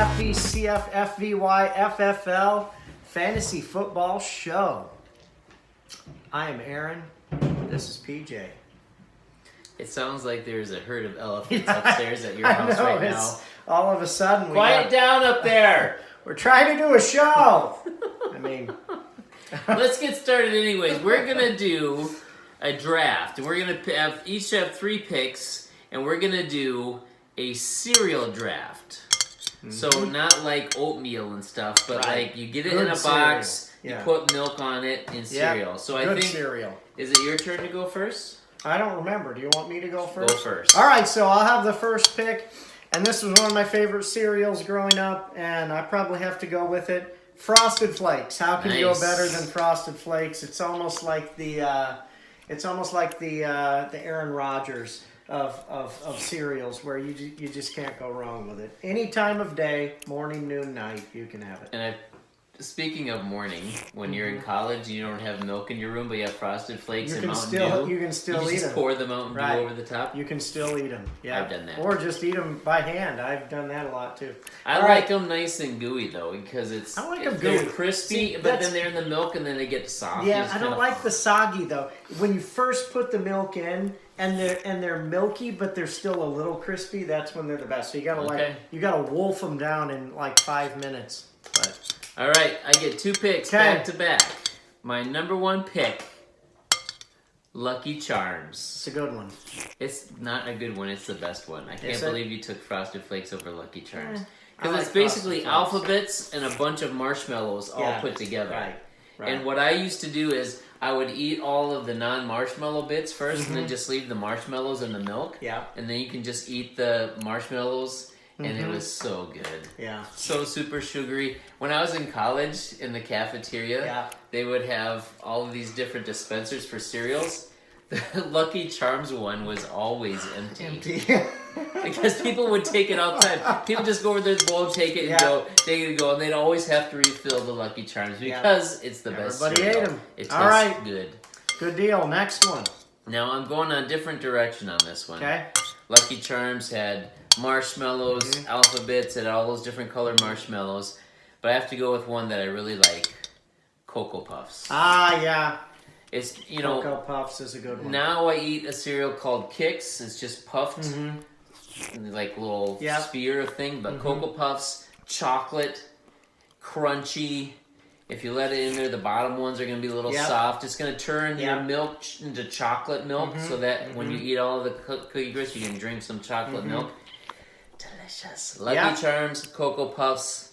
FVCFFVYFFL Fantasy Football Show. I am Aaron. This is PJ. It sounds like there's a herd of elephants upstairs at your house right now. All of a sudden, Quiet down up there. We're trying to do a show. I mean, let's get started anyways. We're gonna do a draft, and we're gonna each have 3 picks, and we're gonna do a cereal draft. So not like oatmeal and stuff, but like you get it in a box, you put milk on it in cereal. So I think cereal. Is it your turn to go first? I don't remember. Do you want me to go first? Go first. All right, so I'll have the first pick, and this was one of my favorite cereals growing up, and I probably have to go with it. Frosted Flakes. How can you go better than Frosted Flakes? It's almost like the Aaron Rodgers of cereals, where you just can't go wrong with it. Any time of day, morning, noon, night, you can have it. And speaking of morning, when you're in college, you don't have milk in your room, but you have Frosted Flakes and Mountain Dew. You can still eat them. Just pour the Mountain Dew over the top. You can still eat them. Yeah, I've done that. Or just eat them by hand. I've done that a lot too. I like them nice and gooey though, because they're crispy, but then they're in the milk and then they get soft. Yeah, I don't like the soggy though. When you first put the milk in and they're milky, but they're still a little crispy, that's when they're the best. So you gotta wolf them down in like 5 minutes. But all right, I get 2 picks back to back. My number 1 pick, Lucky Charms. It's a good one. It's not a good one, it's the best one. I can't believe you took Frosted Flakes over Lucky Charms. Because it's basically alphabets and a bunch of marshmallows all put together. Right. And what I used to do is I would eat all of the non-marshmallow bits first and then just leave the marshmallows in the milk. Yeah. And then you can just eat the marshmallows. And it was so good. Yeah. So super sugary. When I was in college, in the cafeteria, they would have all of these different dispensers for cereals. The Lucky Charms one was always empty. Because people would take it all the time. People just go over their bowl, take it and go, and they'd always have to refill the Lucky Charms because it's the best cereal. Everybody ate them. It tastes good. Good deal. Next one. Now I'm going a different direction on this one. Okay. Lucky Charms had marshmallows, alphabets, and all those different colored marshmallows. But I have to go with one that I really like, Cocoa Puffs. Ah, yeah. It's, Cocoa Puffs is a good one. Now I eat a cereal called Kix. It's just puffed, like little sphere thing. But Cocoa Puffs, chocolate, crunchy. If you let it in there, the bottom ones are going to be a little soft. It's going to turn your milk into chocolate milk so that when you eat all of the cookie crisp, you can drink some chocolate milk. Delicious. Lucky Charms, Cocoa Puffs.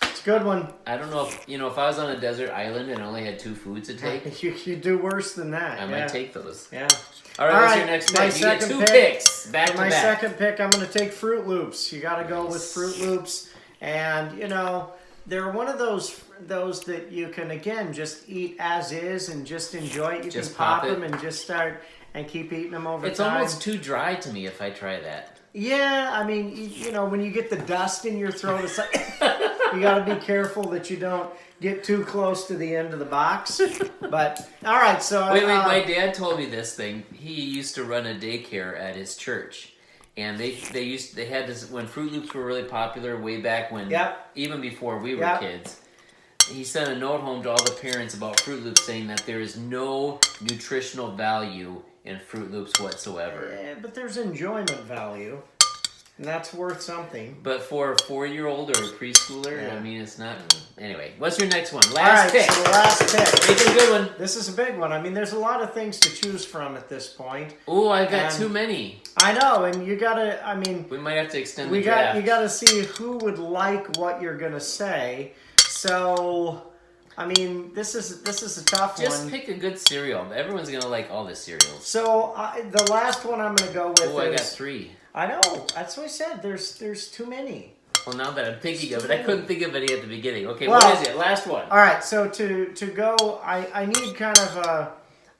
It's a good one. I don't know if I was on a desert island and only had 2 foods to take. You do worse than that. I might take those. Yeah. All right, what's your next pick? You get 2 picks back to back. My second pick, I'm going to take Fruit Loops. You got to go with Fruit Loops. And, they're one of those that you can, again, just eat as is and just enjoy it. You can pop them and just start and keep eating them over time. It's almost too dry to me if I try that. Yeah, I mean, when you get the dust in your throat, it's like you got to be careful that you don't get too close to the end of the box. But all right, so wait, my dad told me this thing. He used to run a daycare at his church, and they had this when Fruit Loops were really popular way back when, even before we were kids. He sent a note home to all the parents about Fruit Loops saying that there is no nutritional value in Fruit Loops whatsoever. Yeah, but there's enjoyment value, and that's worth something. But for a 4-year-old or a preschooler, I mean, it's not. Anyway, what's your next one? Last pick. So the last pick. Make it a good one. This is a big one. I mean, there's a lot of things to choose from at this point. Oh, I've got too many. I know, and you gotta. I mean, we might have to extend the draft. You gotta see who would like what you're gonna say. So, I mean, this is a tough one. Just pick a good cereal. Everyone's gonna like all the cereals. So the last one I'm gonna go with. Oh, I got 3. I know. That's what I said. There's too many. Well, now that I'm thinking of it, I couldn't think of any at the beginning. Okay, what is it? Last one. All right. So to go, I need kind of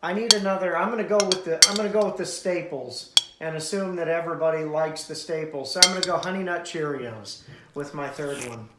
I need another. I'm gonna go with the staples and assume that everybody likes the staples. So I'm gonna go Honey Nut Cheerios with my third one.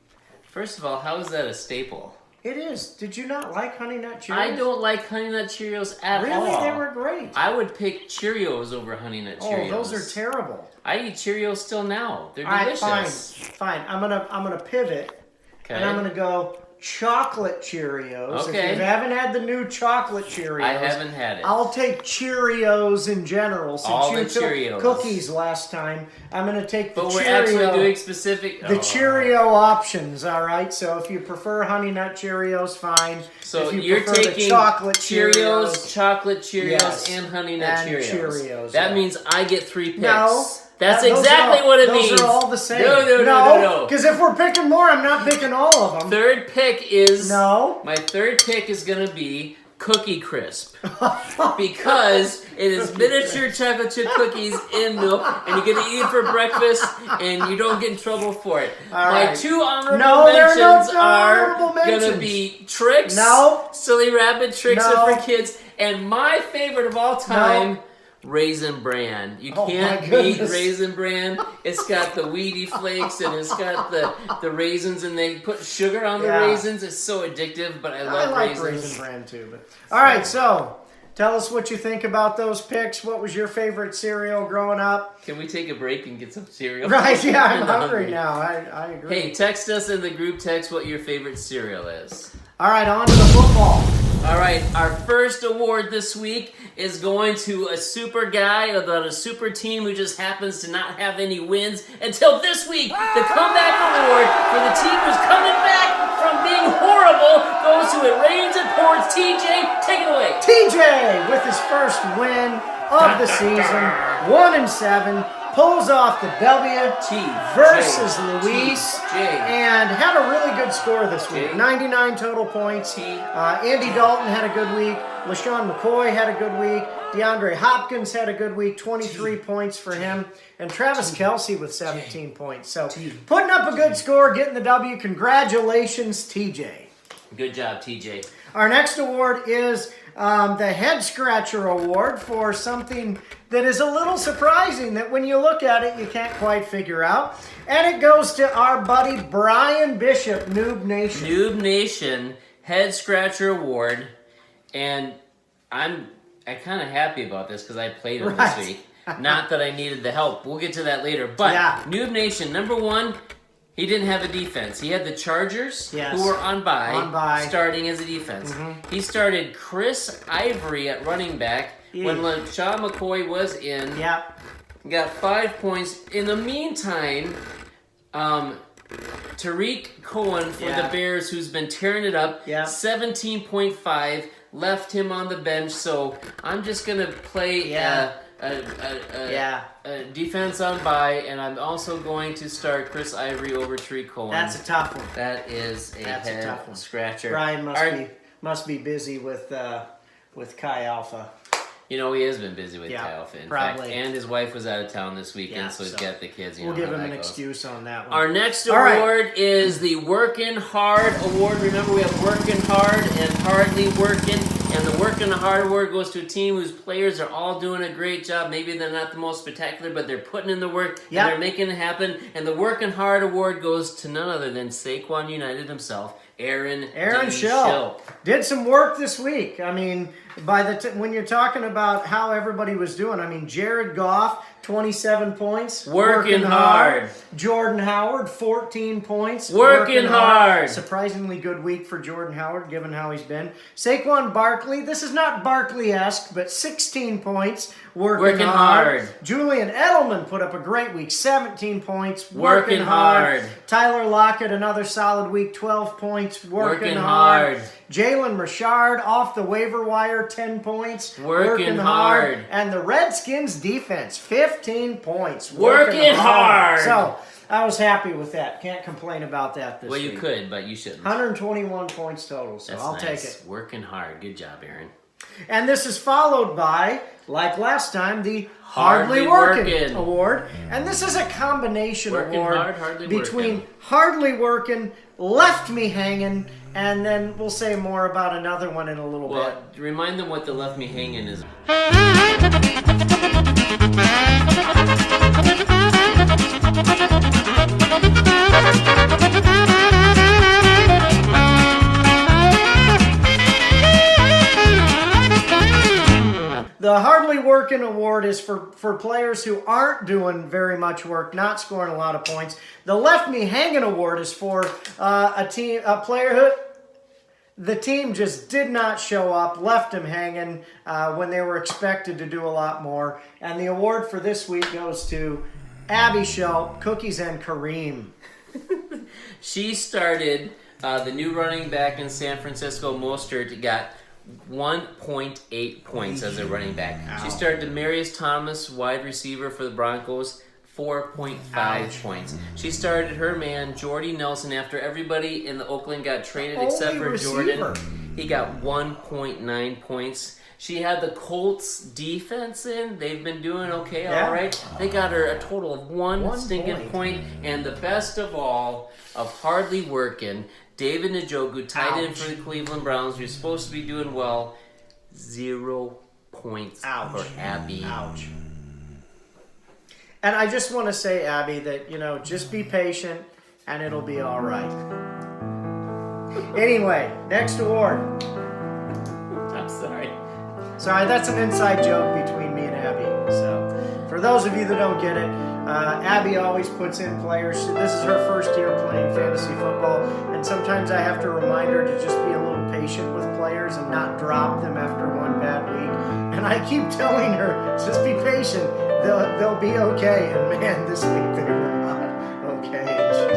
First of all, how is that a staple? It is. Did you not like Honey Nut Cheerios? I don't like Honey Nut Cheerios at all. Really? They were great. I would pick Cheerios over Honey Nut Cheerios. Oh, those are terrible. I eat Cheerios still now. They're delicious. All right, fine. I'm gonna pivot, and I'm gonna go chocolate Cheerios. Okay. If you haven't had the new chocolate Cheerios, I haven't had it. I'll take Cheerios in general. Since all you the took Cheerios. Cookies last time, I'm gonna take the But Cheerio. we're actually doing specific. The Cheerio options, all right. So if you prefer Honey Nut Cheerios, fine. So if you you're prefer taking the chocolate Cheerios, chocolate Cheerios, yes, and Honey Nut and Cheerios. That means I get 3 picks. No. That's exactly what it means. Those are all the same. No. Because if we're picking more, I'm not picking all of them. Third pick is... No. My third pick is going to be Cookie Crisp. Because it is miniature chocolate chip cookies in milk, and you get to eat it for breakfast, and you don't get in trouble for it. All My right. 2 honorable mentions are going to be Tricks. No. Silly Rabbit Tricks No. are for kids. And my favorite of all time... No. Raisin Bran. You can't beat Raisin Bran. It's got the Wheatie Flakes and it's got the raisins, and they put sugar on the raisins. It's so addictive, but I love raisins. Raisin Bran too. But all right, so tell us what you think about those picks. What was your favorite cereal growing up? Can we take a break and get some cereal? Right, yeah, I'm hungry now. I agree. Hey, text us in the group text what your favorite cereal is. All right, on to the football. All right, our first award this week is going to a super guy about a super team who just happens to not have any wins until this week. The comeback award for the team who's coming back from being horrible goes to It Rains and Pours. TJ, take it away. TJ with his first win of the season, 1-7. Pulls off the W versus Luis and had a really good score this week. 99 total points. Andy Dalton had a good week. LaShawn McCoy had a good week. DeAndre Hopkins had a good week. 23 points for him. And Travis Kelce with 17 points. So putting up a good score, getting the W. Congratulations, TJ. Good job, TJ. Our next award is the Head Scratcher Award for something that is a little surprising that when you look at it, you can't quite figure out. And it goes to our buddy Brian Bishop, Noob Nation. Noob Nation Head Scratcher Award. And I'm kind of happy about this because I played him this week. Not that I needed the help. We'll get to that later. But Noob Nation, number one, he didn't have a defense. He had the Chargers, who were on bye, starting as a defense. He started Chris Ivory at running back when LaShawn McCoy was in. Got 5 points. In the meantime, Tariq Cohen for the Bears, who's been tearing it up, 17.5, left him on the bench. So I'm just going to play a defense on bye, and I'm also going to start Chris Ivory over Tariq Cohen. That's a tough one. That is a head scratcher. Brian must be busy with Chi Alpha. You know, he has been busy with Chi Alpha, in probably. fact. And his wife was out of town this weekend, so he's got the kids. We'll give him an excuse on that one. Our next award is the Workin' Hard Award. Remember, we have Workin' Hard and Hardly Workin'. And the Workin' Hard Award goes to a team whose players are all doing a great job. Maybe they're not the most spectacular, but they're putting in the work and they're making it happen. And the Workin' Hard Award goes to none other than Saquon United himself, Aaron Schill. Did some work this week. I mean, when you're talking about how everybody was doing, I mean, Jared Goff, 27 points. Working hard. Jordan Howard, 14 points. Working hard. Surprisingly good week for Jordan Howard, given how he's been. Saquon Barkley, this is not Barkley-esque, but 16 points. Working hard. Julian Edelman put up a great week, 17 points. Working hard. Tyler Lockett, another solid week, 12 points. Working hard. Jalen Richard off the waiver wire, 10 points. Working hard. And the Redskins defense, 15 points. Working hard. So I was happy with that. Can't complain about that this week. Well, you could, but you shouldn't. 121 points total, so I'll take it. Working hard. Good job, Aaron. And this is followed by, like last time, the Hardly Workin' Award. And this is a combination award between Hardly Workin', Left Me Hangin', and then we'll say more about another one in a little bit. Remind them what the Left Me Hangin' is. the hardly working award is for players who aren't doing very much work, not scoring a lot of points. The left me hanging award is for a player who the team just did not show up, left him hanging when they were expected to do a lot more. And the award for this week goes to Abby Schulp, Cookies and Kareem. She started the new running back in San Francisco, Mostert, got 1.8 points as a running back. Ow. She started Demarius Thomas, wide receiver for the Broncos, 4.5 points. She started her man, Jordy Nelson, after everybody in the Oakland got traded except for Jordan. He got 1.9 points. She had the Colts defense in. They've been doing okay, all right. They got her a total of one stinking point. And the best of all, of hardly working, David Njoku, tight end for the Cleveland Browns, who's supposed to be doing well, 0 points for Abby. Ouch. And I just want to say, Abby, that, just be patient and it'll be all right. Anyway, next award. I'm sorry. Sorry, that's an inside joke between me and Abby. So, for those of you that don't get it, Abby always puts in players. This is her first year playing fantasy football, and sometimes I have to remind her to just be a little patient with players and not drop them after one bad week. And I keep telling her, just be patient. They'll be okay. And man, this week they were not okay.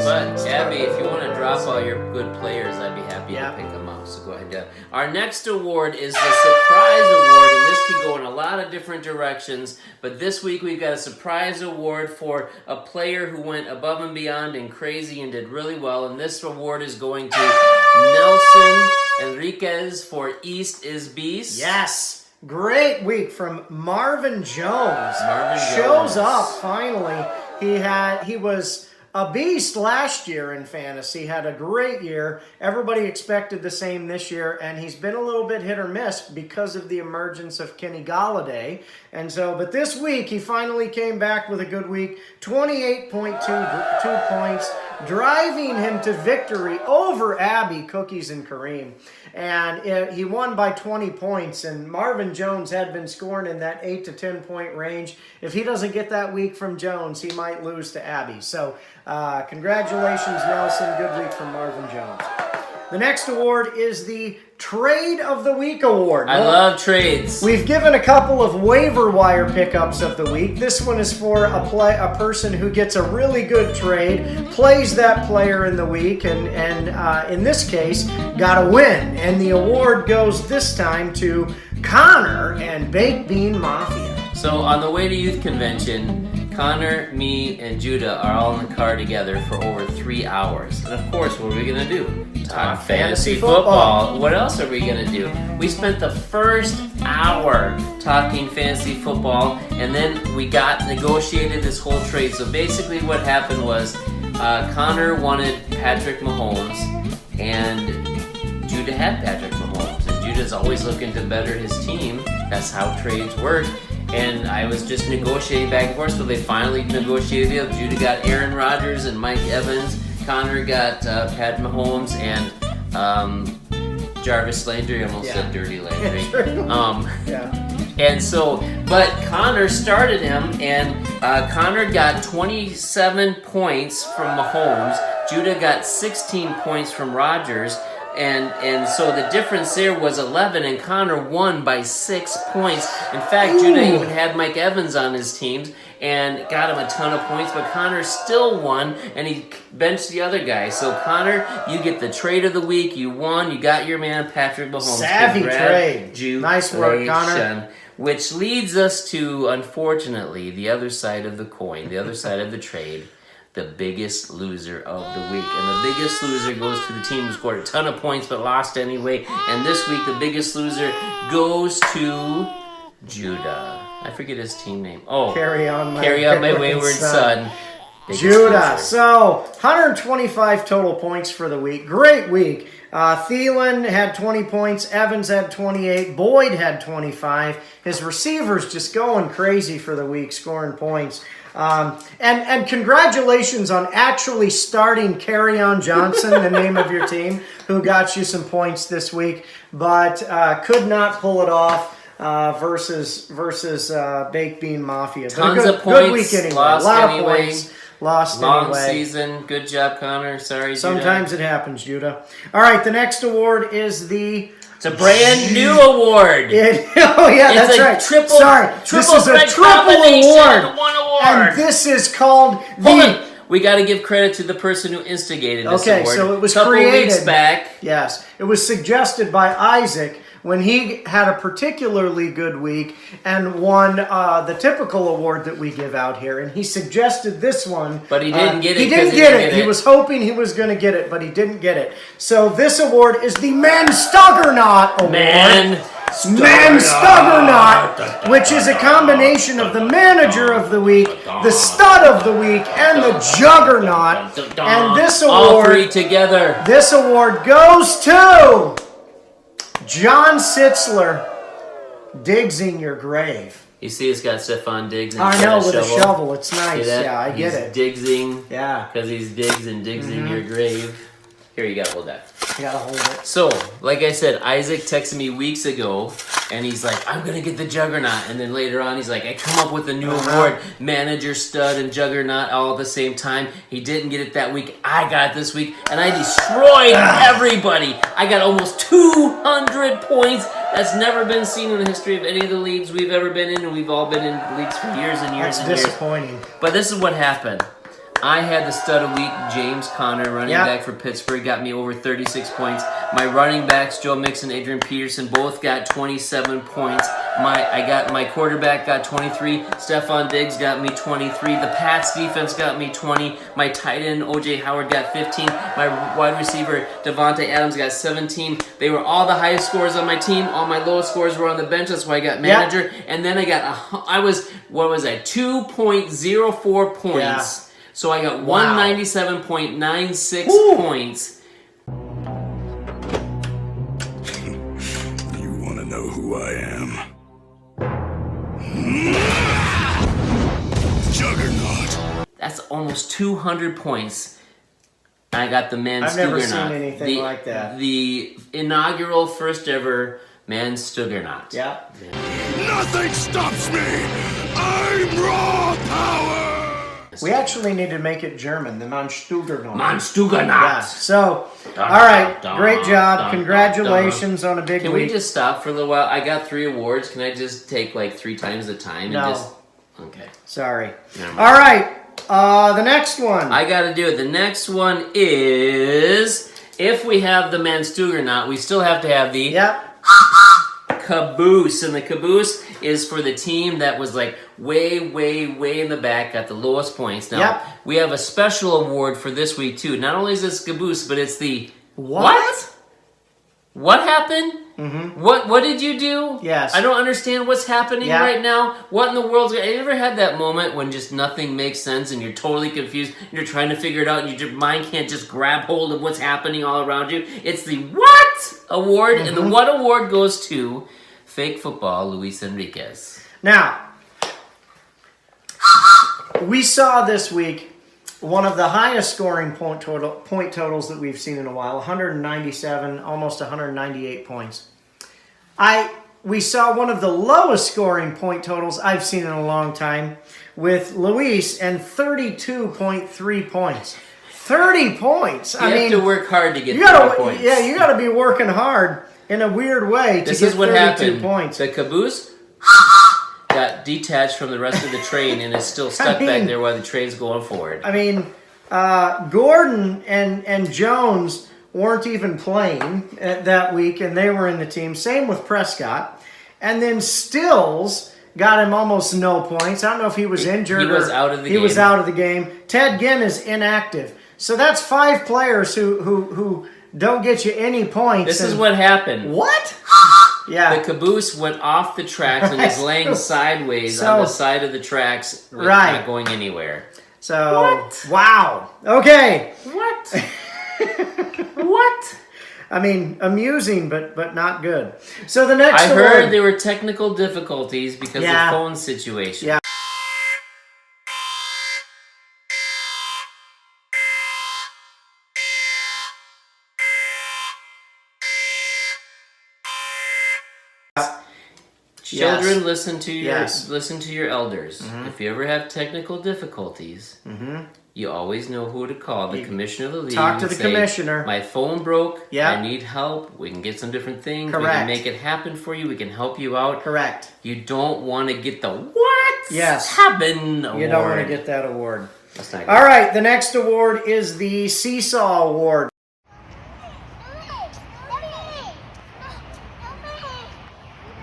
But Abby, if you want to drop all your good players, I'd be happy to pick them up. So go ahead and do it. Our next award is the Surprise Award, and this could go in a lot of different directions. But this week we've got a Surprise Award for a player who went above and beyond and crazy and did really well. And this award is going to Nelson Enriquez for East is Beast. Yes. Great week from Marvin Jones. Shows up finally. He was a beast last year in fantasy, had a great year. Everybody expected the same this year, and he's been a little bit hit or miss because of the emergence of Kenny Golladay. But this week he finally came back with a good week, 28.2 points, driving him to victory over Abby, Cookies, and Kareem. And he won by 20 points, and Marvin Jones had been scoring in that 8 to 10 point range. If he doesn't get that week from Jones, he might lose to Abby. So congratulations, Nelson. Good week from Marvin Jones. The next award is the Trade of the Week award. I love trades. We've given a couple of waiver wire pickups of the week. This one is for a person who gets a really good trade, plays that player in the week, and in this case, got a win. And the award goes this time to Connor and Baked Bean Mafia. So on the way to youth convention, Connor, me, and Judah are all in the car together for over 3 hours. And of course, what are we going to do? Talk fantasy football. What else are we going to do? We spent the first hour talking fantasy football, and then we negotiated this whole trade. So basically what happened was Connor wanted Patrick Mahomes, and Judah had Patrick Mahomes. And Judah's always looking to better his team. That's how trades work. And I was just negotiating back and forth, so they finally negotiated it. Judah got Aaron Rodgers and Mike Evans. Connor got Pat Mahomes and Jarvis Landry. I almost said Dirty Landry. And so, but Connor started him, and Connor got 27 points from Mahomes. Judah got 16 points from Rodgers. And so the difference there was 11, and Connor won by 6 points. In fact, Judah even had Mike Evans on his team and got him a ton of points, but Connor still won, and he benched the other guy. So Connor, you get the trade of the week. You won. You got your man Patrick Mahomes. Savvy trade. Nice work, Connor. Which leads us to, unfortunately, the other side of the coin, the other side of the trade. The biggest loser of the week. And the biggest loser goes to the team who scored a ton of points but lost anyway. And this week, the biggest loser goes to Judah. I forget his team name. Oh, Carry On My Wayward Son. Judah. So, 125 total points for the week. Great week. Thielen had 20 points. Evans had 28. Boyd had 25. His receivers just going crazy for the week, scoring points. And congratulations on actually starting Kerryon Johnson, the name of your team, who got you some points this week, but could not pull it off. versus Baked Bean Mafia. Tons of points. Good week anyway. Lost a lot anyway. of points. Lost Long anyway. season. Good job, Connor. Sorry, Sometimes Judah. it happens, Judah. All right, the next award is the... It's a brand new award. Oh, yeah, that's right. Triple this is a triple award. One award. And this is called Hold on. We got to give credit to the person who instigated this award. Okay, so it was couple created. Weeks back. Yes, it was suggested by Isaac when he had a particularly good week and won the typical award that we give out here. And he suggested this one. But he didn't get it. He didn't get it. He was hoping he was going to get it, but he didn't get it. So this award is the Man-Stuggernaut Award. Man-Stuggernaut, which is a combination of the Manager of the Week, the Stud of the Week, and the Juggernaut. And this award... all three together. This award goes to... John Sitzler, Digs in Your Grave. You see, it's got Stephon Diggs. I know, with a shovel. It's nice. Yeah, I get it. Digsing. Yeah. Because he's digs and digs in your grave. Here, you gotta hold that. You gotta hold it. So, like I said, Isaac texted me weeks ago, and he's like, I'm gonna get the Juggernaut. And then later on, he's like, I come up with a new award, Manager, Stud, and Juggernaut all at the same time. He didn't get it that week. I got it this week, and I destroyed everybody. I got almost 200 points. That's never been seen in the history of any of the leagues we've ever been in, and we've all been in leagues for years and years and years. That's disappointing. But this is what happened. I had the stud of week, James Conner, running back for Pittsburgh, got me over 36 points. My running backs, Joe Mixon, Adrian Peterson, both got 27 points. My quarterback got 23. Stephon Diggs got me 23. The Pats defense got me 20. My tight end, O.J. Howard, got 15. My wide receiver, Devontae Adams, got 17. They were all the highest scores on my team. All my lowest scores were on the bench. That's why I got manager. And then I got 2.04 points. Yeah. So I got 197.96 points. You want to know who I am? Juggernaut. That's almost 200 points. I got the Man-Stuggernaut. I've never seen anything like that. The inaugural first ever Man-Stuggernaut. Yeah. Nothing stops me. I'm raw power. We actually need to make it German, the Man-Stuggernaut. Man-Stuggernaut. Yeah. So, all right, great job. Congratulations on a big week. Can we just stop for a little while? I got 3 awards. Can I just take like 3 times the time? No. And just... Okay. Sorry. All right, the next one. I got to do it. The next one is, if we have the Man-Stuggernaut, we still have to have the... Caboose, and the caboose is for the team that was like way in the back, got the lowest points. Now we have a special award for this week too. Not only is this caboose, but it's the what happened? What did you do? Yes, I don't understand what's happening right now. What in the world? Have you ever had that moment when just nothing makes sense and you're totally confused and you're trying to figure it out and your mind can't just grab hold of what's happening all around you? It's the what award, and the what award goes to Fake Football Luis Enriquez. Now, we saw this week one of the highest scoring point totals that we've seen in a while, 197, almost 198 points. We saw one of the lowest scoring point totals I've seen in a long time with Luis and 32.3 points. 30 points. You have to work hard to get 30 points. Yeah, you got to be working hard in a weird way to get 32 points. The caboose got detached from the rest of the train and is still stuck back there while the train's going forward. I mean, Gordon and Jones weren't even playing that week, and they were in the team. Same with Prescott. And then Stills got him almost no points. I don't know if he was injured. He was out of the game. He was out of the game. Ted Ginn is inactive. So that's 5 players who don't get you any points. This is what happened. What? Yeah. The caboose went off the tracks and is laying sideways on the side of the tracks, not going anywhere. So, what? Wow. Okay. What? What? I mean, amusing, but not good. So the next I heard there were technical difficulties because of the phone situation. Yeah. Children, listen to your elders. If you ever have technical difficulties, you always know who to call. The commissioner of the league. Talk to the commissioner. My phone broke. I need help. We can get some different things. Correct. We can make it happen for you. We can help you out. Correct. You don't want to get the what's happened award. You don't want to get that award. That's not good. All right, the next award is the Seesaw Award.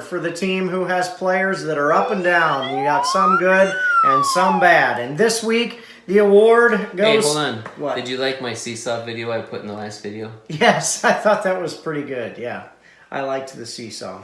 For the team who has players that are up and down. You got some good and some bad. And this week, the award goes... Hey, hold on. What? Did you like my seesaw video I put in the last video? Yes, I thought that was pretty good. Yeah, I liked the seesaw.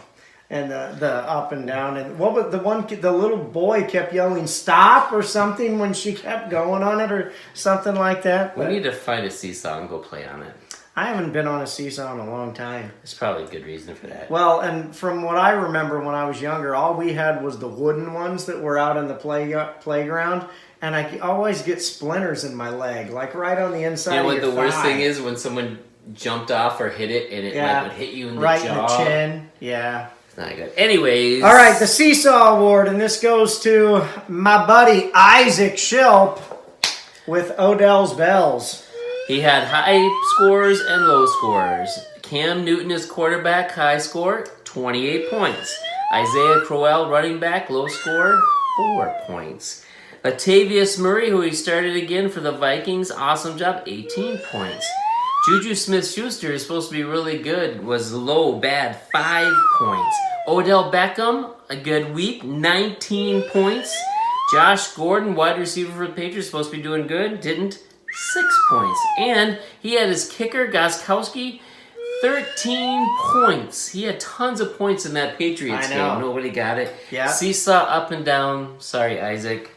And the up and down. And what was the little boy kept yelling, stop or something when she kept going on it or something like that. We need to find a seesaw and go play on it. I haven't been on a seesaw in a long time. There's probably a good reason for that. Well, and from what I remember when I was younger, all we had was the wooden ones that were out in the playground, and I always get splinters in my leg, like right on the inside of your thigh. You know what the worst thing is? When someone jumped off or hit it, and it like would hit you in the jaw. Right in the chin, yeah. It's not good. Anyways. All right, the Seesaw Award, and this goes to my buddy Isaac Shilp with Odell's Bells. He had high scores and low scores. Cam Newton, his quarterback, high score, 28 points. Isaiah Crowell, running back, low score, 4 points. Latavius Murray, who he started again for the Vikings, awesome job, 18 points. Juju Smith-Schuster is supposed to be really good, was low, bad, 5 points. Odell Beckham, a good week, 19 points. Josh Gordon, wide receiver for the Patriots, supposed to be doing good, didn't. 6 points. And he had his kicker, Gostkowski, 13 points. He had tons of points in that Patriots game. Nobody got it. Yeah. Seesaw up and down. Sorry, Isaac.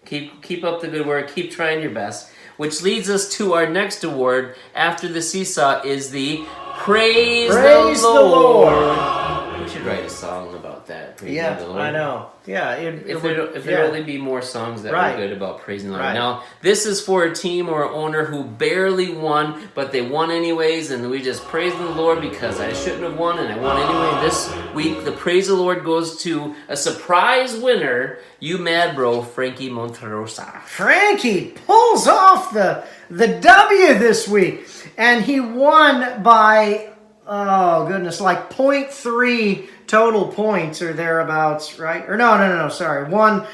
Keep up the good work. Keep trying your best. Which leads us to our next award after the seesaw is the Praise the Lord. We should write a song about that. Praising the Lord. I know. Yeah, if there only be more songs that were good about praising the Lord. Right. Now, this is for a team or owner who barely won, but they won anyways, and we just praise the Lord because I shouldn't have won, and I won anyway. This week, the praise the Lord goes to a surprise winner, you mad bro, Frankie Monterosa. Frankie pulls off the W this week, and he won by, oh goodness, like 0.3 total points or thereabouts, right? Or no, sorry. About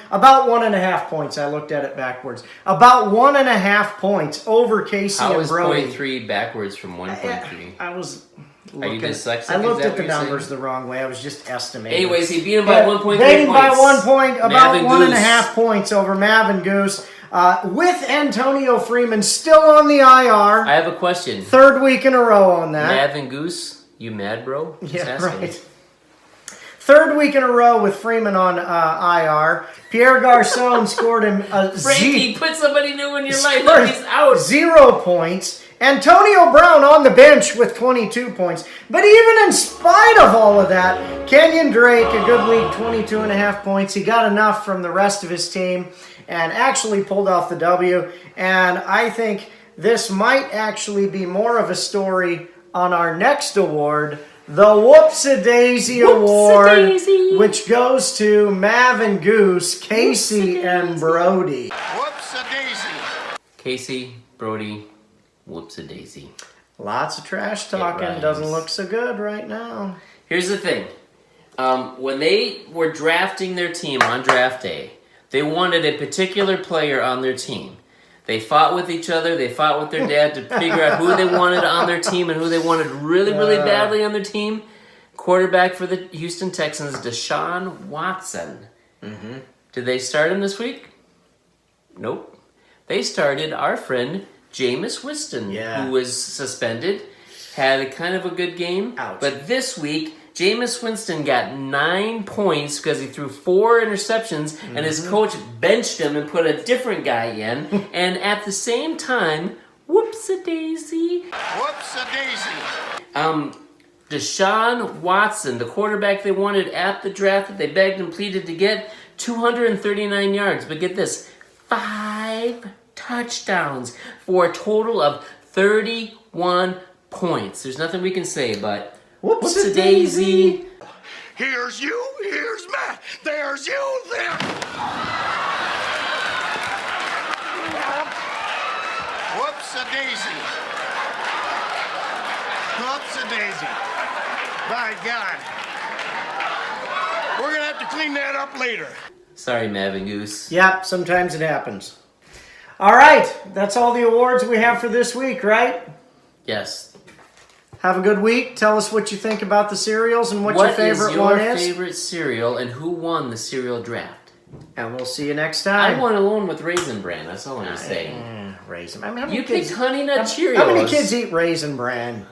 1.5 points. I looked at it backwards. About 1.5 points over Casey and Brody. How is 0.3 backwards from 1.3? I was looking. Are you dyslexic? I looked at the numbers the wrong way. I was just estimating. Anyways, he beat him by 1.3 points. Beat him by 1 point, about Mavin 1.5 points over Mavin Goose. With Antonio Freeman still on the IR. I have a question. 3rd week in a row on that. Mavin Goose, you mad bro? Yeah, right. 3rd week in a row with Freeman on IR. Pierre Garçon scored him Frankie, put somebody new in your life. Look, he's out. 0 points. Antonio Brown on the bench with 22 points. But even in spite of all of that, Kenyon Drake, a good week, 22.5 points. He got enough from the rest of his team and actually pulled off the W. And I think this might actually be more of a story on our next award, the Whoops-A-Daisy Award, which goes to Mavin Goose, Casey, and Brody. Whoops-A-daisy. Casey, Brody, whoops-a-daisy. Lots of trash talking. Doesn't look so good right now. Here's the thing. When they were drafting their team on draft day, they wanted a particular player on their team. They fought with each other. They fought with their dad to figure out who they wanted on their team and who they wanted really, really badly on their team. Quarterback for the Houston Texans, Deshaun Watson. Mm-hmm. Did they start him this week? Nope. They started our friend Jameis Winston, who was suspended, had a kind of a good game. Ouch. But this week, Jameis Winston got 9 points because he threw 4 interceptions, and his coach benched him and put a different guy in. And at the same time, whoops-a-daisy. Whoops-a-daisy. Deshaun Watson, the quarterback they wanted at the draft that they begged and pleaded to get, 239 yards. But get this, 5 touchdowns for a total of 31 points. There's nothing we can say, but whoops-a-daisy. Here's you, here's Matt. There's you, there. Whoops-a-daisy. Whoops-a-daisy. By God. We're gonna have to clean that up later. Sorry, Mavin Goose. Yep, sometimes it happens. All right, that's all the awards we have for this week, right? Yes. Have a good week. Tell us what you think about the cereals and what your favorite one is. What is your favorite cereal and who won the cereal draft? And we'll see you next time. I went alone with Raisin Bran. That's all I'm saying. Raisin. I mean, You picked Honey Nut Cheerios. How many kids eat Raisin Bran?